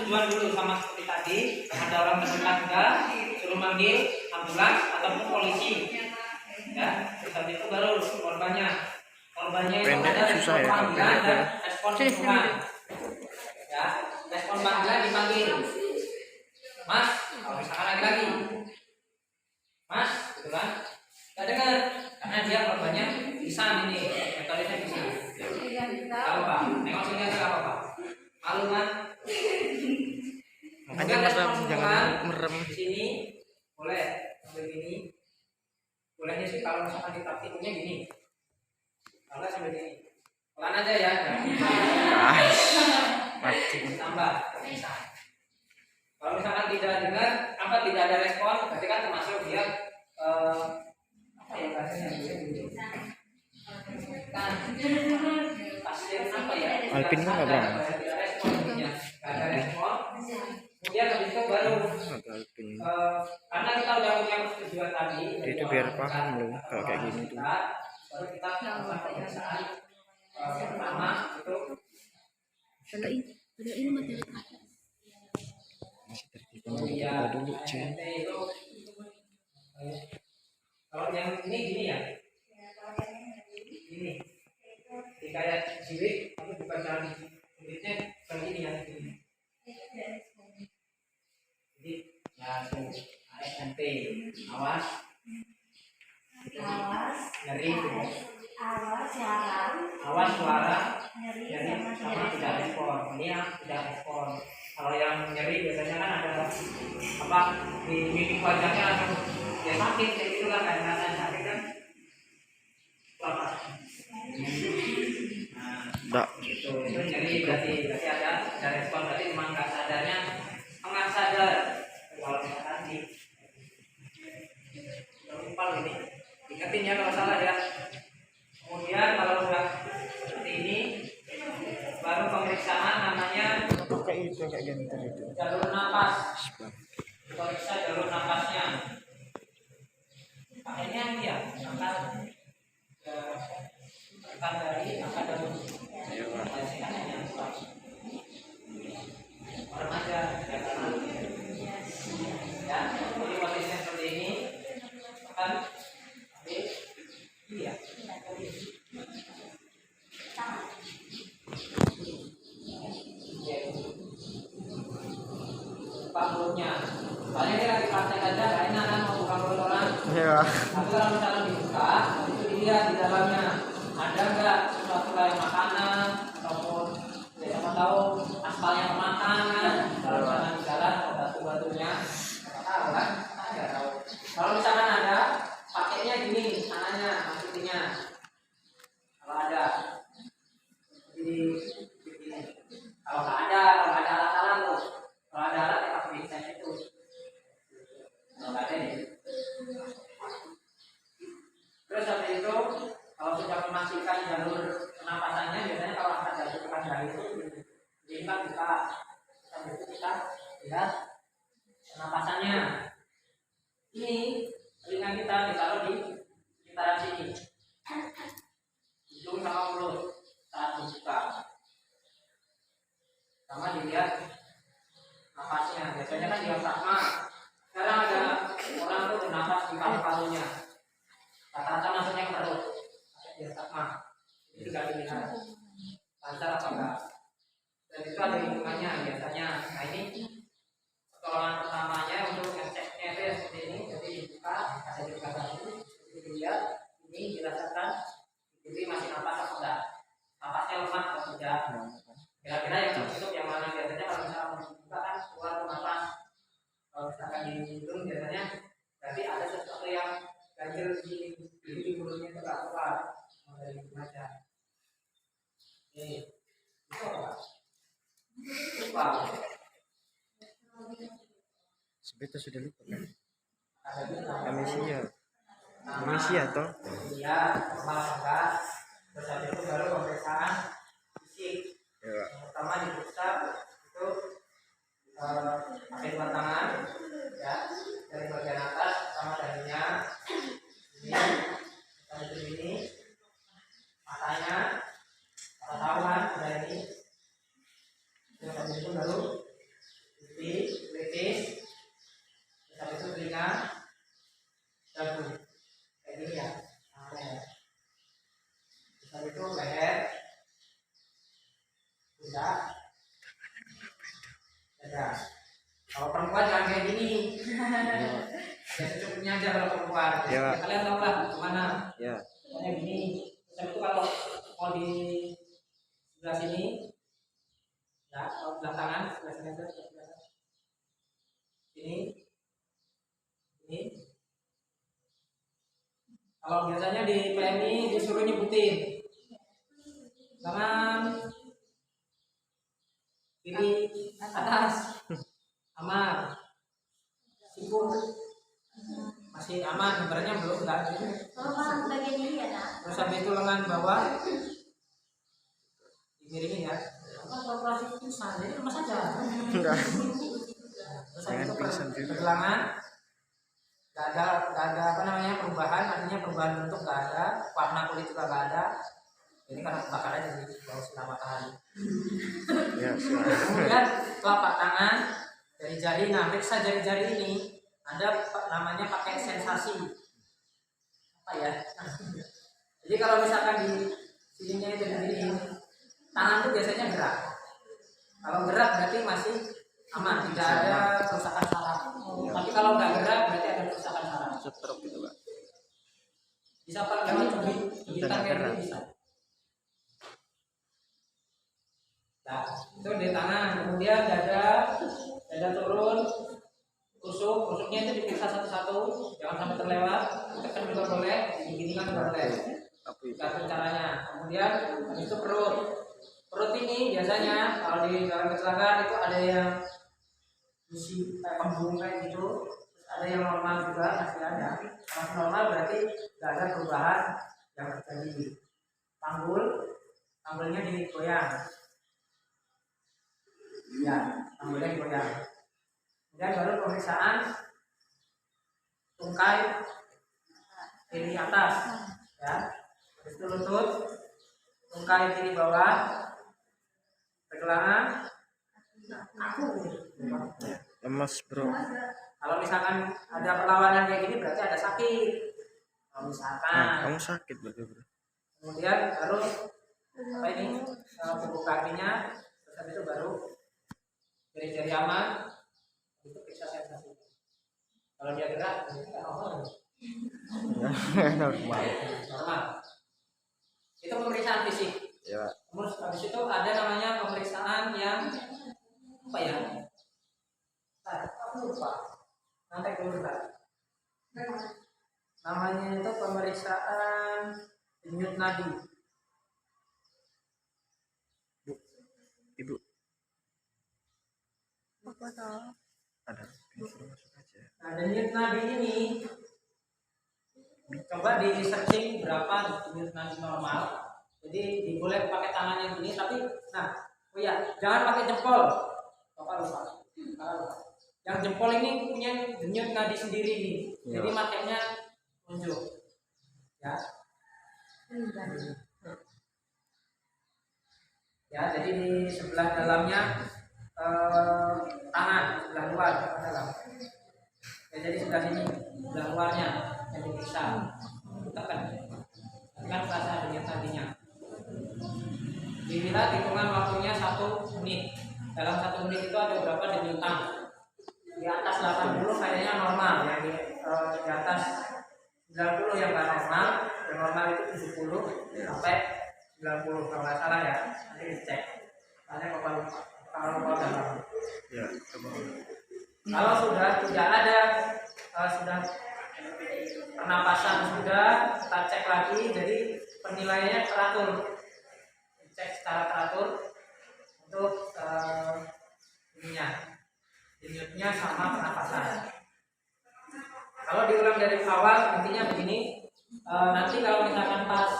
tujuan dulu sama seperti tadi. Ada orang terdekat enggak, suruh manggil ambulans ataupun polisi. Ya, setelah itu baru korbannya. Korbannya itu ada respon panggilan dan respon hubungan. Ya, respon panggilan dipanggil. Mas, kalau misalkan lagi, Mas, gitu kan? Kita dengar karena dia korbannya bisa ini, metodenya bisa. Kalau Pak, nengok sini aja apa Pak? Malu kan? Makanya Mas jangan merem. Di sini boleh sambil gini. Bolehnya sih kalau misalkan dipraktikumnya gini. Kalau sambil gini. Pelan aja ya. Tambah bisa. Kalau misalkan tidak dengar, tidak ada respon, berarti kan termasuk dia apa ya bahasanya gitu. Kan pasien apa ya? Alpin kan nggak berang. Ada respon. Kemudian habis itu baru karena kita udah punya tujuan tadi. Itu biar paham loh kalau kayak gini tuh. Baru kita pemeriksaan pertama itu. Kalau ini materi Masih tertipu dulu cek. Kalau yang ini gini ya. Ini. Di kayak jiwit, tapi bukan jalan jiwitnya begini ya. Jadi ya tuh ASNP, awas nyeri, awas suara nyeri sama tidak respon. Ini yang tidak respon. Kalau yang nyeri biasanya kan ada apa di mimik wajahnya langsung ya sakit kayak gitu kan, kadang-kadang sakit kan apa? Nah, itu nyeri berarti ada respon, berarti memang nggak sadarnya tengah sadar. Kalau misalkan di lupa ini ingetin ya kalau salah ya. Kemudian kalau sudah seperti ini baru pemeriksaan namanya kayak gitu itu. jalur napas. Periksa jalur napasnya. Pakainya dia angkat dari angkat jalur. Orang aja ya karena ya jadi posisinya seperti ini akan iya buka mulutnya. Soalnya dia lagi praktek aja, gak enak kan mau buka mulut orang. Iya. Tapi kalau misalnya dibuka, itu dilihat di dalamnya ada nggak sesuatu kayak makanan ataupun ya siapa tahu aspalnya kemakan kan. Kalau misalnya di jalan ada batu-batunya, nggak tahu kan? Nggak tahu. Kalau misalkan ada, pakainya gini, tangannya, maksudnya. Kalau ada, jadi begini. Kalau nggak ada alat-alat tuh. Kalau ada alat ya pakai desain itu. Kalau nggak ada ya. Terus habis itu kalau sudah memastikan jalur pernapasannya, biasanya kalau ada jalur pernapasan itu ini kan kita sambil itu kita lihat pernapasannya. Ini telinga kita ditaruh di sekitaran sini, hidung sama mulut saat dibuka. Sama dilihat napasnya, biasanya kan diafragma. Sekarang ada orang tuh bernapas di paru-parunya, rata-rata masuknya ke perut, diafragma. Itu juga dilihat lancar apa enggak. Dan itu ada hitungannya biasanya. Nah ini pertolongan pertamanya untuk ngeceknya itu ya seperti ini. Jadi dibuka, ada juga satu, dilihat, ini dirasakan, jadi masih napas apa enggak, napasnya lemah atau tidak. Kira-kira yang tertutup yang mana biasanya kalau misalnya dibuka kan keluar napas. Kalau misalkan di hidung biasanya berarti ada sesuatu yang ganjil di mulutnya itu nggak keluar dari hidung aja. Ini itu apa? Lupa. Sebentar sudah lupa kan? Amnesia. Amnesia toh? Iya, normal enggak. Terus habis itu baru pemeriksaan fisik. Ya. Yang pertama diperiksa itu pakai dua tangan, ya, dari bagian atas sama dahinya. Ini, kita ini, matanya, mata tahu kan, ada ini. Terus habis itu baru Ya. Kalau perempuan jangan kayak gini. Ya secukupnya aja kalau perempuan. Ya, Pak. Kalian tahu lah gimana. Ya. Pokoknya gini. Terus itu kalau mau di sebelah sini, ya kalau sebelah tangan, sebelah sini aja, sebelah sana. Ini. Kalau biasanya di PMI disuruh nyebutin tangan kiri atas aman, siku masih aman, sebenarnya belum enggak. Terus habis itu lengan bawah dimiringin ya. Operasi pingsan jadi lemas saja. Enggak. Terus habis itu Jangan pingsan juga. pergelangan nggak ada apa namanya perubahan, artinya perubahan bentuk nggak ada, warna kulit juga nggak ada. Jadi karena kebakar aja sih bau sinar matahari. Ya, Kemudian telapak tangan dari jari, nah periksa jari-jari ini ada namanya pakai sensasi apa ya? Jadi kalau misalkan di sininya itu begini, tangan itu biasanya gerak. Kalau gerak berarti masih aman, tidak ada kerusakan saraf. Tapi kalau nggak gerak berarti ada kerusakan saraf. Stroke gitu, Pak. Bisa pakai lewat cubitan kayak gini bisa. Nah, itu di tangan. Kemudian dada turun, tusuknya itu diperiksa satu-satu, jangan sampai terlewat. Tekan juga boleh, digini kan juga boleh. Itu caranya. Kemudian habis itu perut ini biasanya kalau di dalam kecelakaan itu ada yang isi kayak pembung kayak gitu, terus ada yang normal juga masih ada. Kalau normal berarti nggak ada perubahan yang terjadi. Panggulnya digoyang, ya panggulnya digoyang. Kemudian baru pemeriksaan tungkai kiri atas, ya. Habis itu lutut, tungkai kiri bawah, pergelangan. Lemas, Bro. Kalau misalkan ada perlawanan kayak gini berarti ada sakit. Kalau misalkan Kamu sakit berarti, Bro. kemudian baru apa ini punggung kakinya, terus habis itu baru jari-jari aman, itu periksa sensasi. Kalau dia gerak, berarti kan normal. Normal. Itu pemeriksaan fisik. Ya. Terus habis itu ada namanya pemeriksaan yang apa ya? Aku lupa. Nanti dulu kan. Namanya itu pemeriksaan denyut nadi. Ibu. Apa tahu? Ada. Masuk aja. Nah, denyut nadi ini coba di searching berapa denyut nadi normal. Jadi boleh pakai tangannya gini, tapi oh ya, jangan pakai jempol. Bapak lupa. Yang jempol ini punya denyut nadi sendiri nih. Jadi makanya unjuk. Ya. Ya, jadi di sebelah dalamnya tangan, sebelah luar dalam. Ya, jadi sebelah sini, sebelah luarnya yang diperiksa. Tekan. Kan rasa denyut nadinya. Dilihat hitungan waktunya 1 menit. Dalam 1 menit itu ada berapa denyutan? Di atas 80 kayaknya normal, yang di atas 90 yang nggak normal. Yang normal itu 70 sampai 90 kalau nggak salah ya. Nanti dicek. Tanya kalau dalam. Ya, coba. Kalau sudah tidak ada, sudah pernapasan sudah, kita cek lagi. Jadi penilaiannya teratur. Cek secara teratur untuk denyutnya sama pernapasan. Kalau diulang dari awal intinya begini, nanti kalau misalkan pas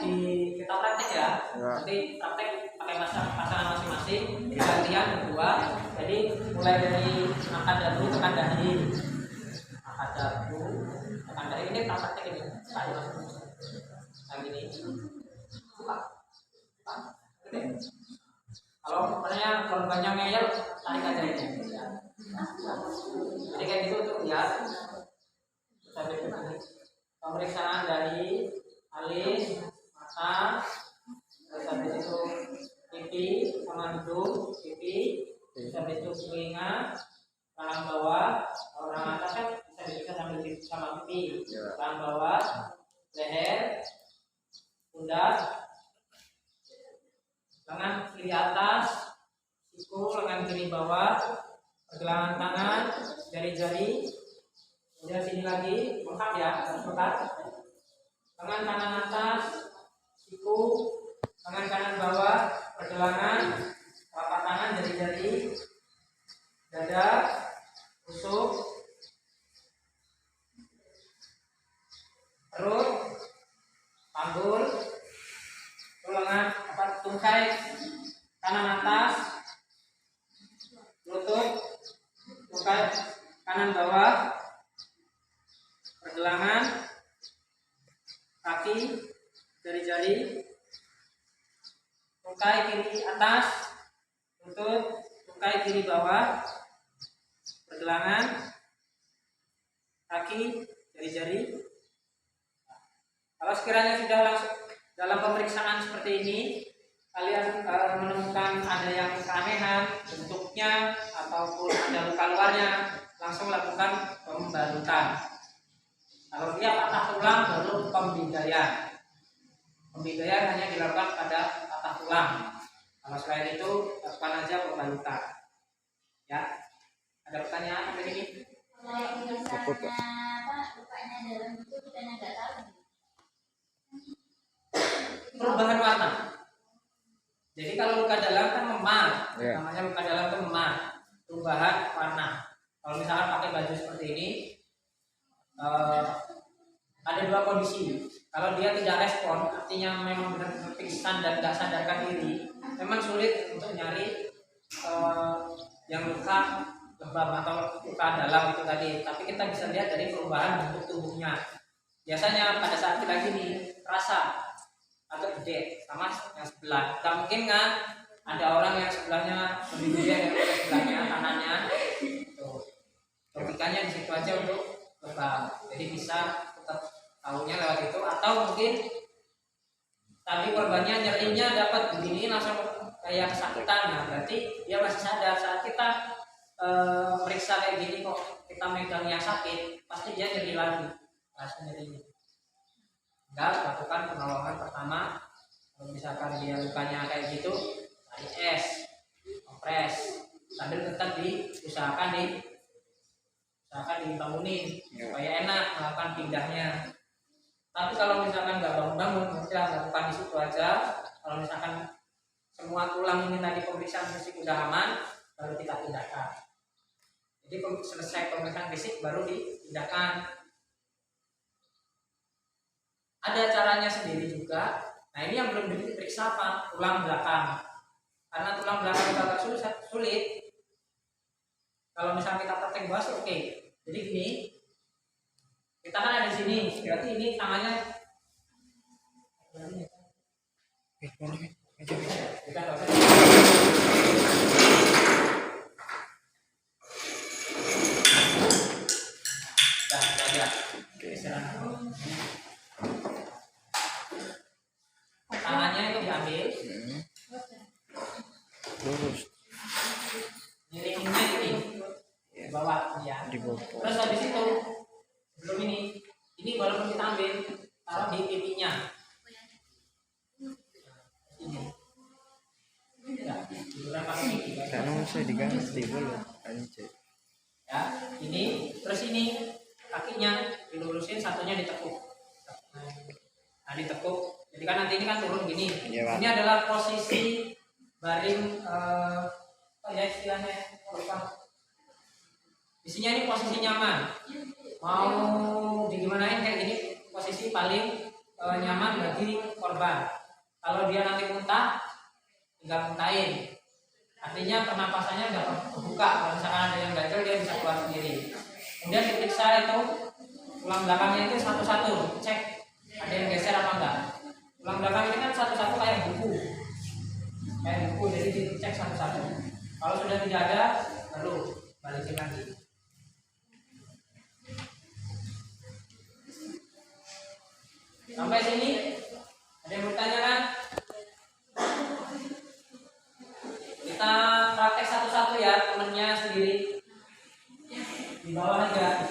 kita praktek ya, nanti praktek pakai pasangan masing-masing, gantian berdua. Jadi mulai dari angkat dagu tekan dahi, angkat dagu tekan dahi, ini praktek ini sekali masing-masing. Nah gini, buka. Kalau sebenarnya korbannya ngeyel, tarik aja ini. Jadi kayak gitu untuk lihat. Sampai begini. Pemeriksaan dari alis, mata, terus habis itu pipi sama hidung, pipi, terus habis itu bentuk telinga, tangan bawah, orang atas kan bisa diperiksa sambil sama pipi, tangan bawah, leher, pundak, lengan kiri atas, siku, lengan kiri bawah, pergelangan tangan, jari-jari, kemudian sini lagi, bengkak ya, harus bengkak. Lengan kanan atas, siku, lengan kanan bawah, pergelangan, telapak tangan, jari-jari, dada, tusuk, perut, panggul, lengan tungkai kanan atas, lutut, tungkai kanan bawah, pergelangan, kaki, jari-jari, tungkai kiri atas, lutut, tungkai kiri bawah, pergelangan, kaki, jari-jari. Kalau sekiranya sudah langsung dalam pemeriksaan seperti ini, kalian menemukan ada yang keanehan bentuknya ataupun ada luka luarnya, langsung lakukan pembarutan. Kalau dia patah tulang, baru pembidayaan. Pembidayaan hanya dilakukan pada patah tulang. Kalau selain itu, lakukan aja pembarutan. Ya, ada pertanyaan sampai sini? Kalau misalnya lukanya dalam itu kita nggak tahu. Perubahan warna. Jadi kalau luka dalam kan memar, namanya luka dalam itu memar, perubahan warna. Kalau misalkan pakai baju seperti ini, ada dua kondisi. Kalau dia tidak respon, artinya memang benar-benar pingsan dan tidak sadarkan diri, memang sulit untuk nyari yang luka lebam atau luka dalam itu tadi. Tapi kita bisa lihat dari perubahan bentuk tubuhnya. Biasanya pada saat kita gini, rasa agak gede sama yang sebelah. Tidak mungkin kan ada orang yang sebelahnya lebih gede dari sebelahnya kanannya. Logikanya di situ aja untuk lebam. Jadi bisa tetap tahunya lewat itu, atau mungkin tadi korbannya nyerinya dapat begini langsung kayak kesakitan. Nah, berarti dia masih sadar. Saat kita meriksa kayak gini kok kita megang yang sakit, pasti dia nyeri lagi. Rasa nyerinya. Enggak, lakukan penolongan pertama. Kalau misalkan dia lukanya kayak gitu, tarik es, kompres, sambil tetap diusahakan dibangunin supaya enak melakukan pindahnya. Tapi kalau misalkan nggak bangun-bangun, udah lakukan di situ aja. Kalau misalkan semua tulang ini tadi pemeriksaan fisik udah aman, baru kita pindahkan. Jadi selesai pemeriksaan fisik baru dipindahkan. Ada caranya sendiri juga. Nah, ini yang belum diperiksa apa? Tulang belakang. Karena tulang belakang itu agak sulit. Kalau misalnya kita praktek bahas, oke. Jadi gini, kita kan ada di sini. Berarti ini tangannya. Kita nggak usah. Tangannya itu diambil, lurus miringnya ini di bawah ya. Terus habis itu sebelum ini walaupun kita ambil, taruh di pipinya. Ini. Ya, dibuka pakai pipi. karena saya diganti dulu anjir. Ya, ini terus ini kakinya dilurusin, satunya ditekuk. Nah, ditekuk. Jadi kan nanti ini kan turun gini. Ya, ini adalah posisi baring apa ya istilahnya? Lupa. Isinya ini posisi nyaman. Mau digimanain kayak gini, posisi paling nyaman bagi korban. Kalau dia nanti muntah, tinggal muntahin. Artinya pernapasannya nggak terbuka. Kalau misalkan ada yang ganjel, dia bisa keluar sendiri. Kemudian diperiksa itu tulang belakangnya itu satu-satu, cek ada yang geser apa enggak. Tulang belakang ini kan satu-satu kayak buku, jadi dicek satu-satu. Kalau sudah tidak ada, baru balikin lagi. Sampai sini ada yang bertanya kan? Kita praktek satu-satu ya, temennya sendiri. Di bawah aja.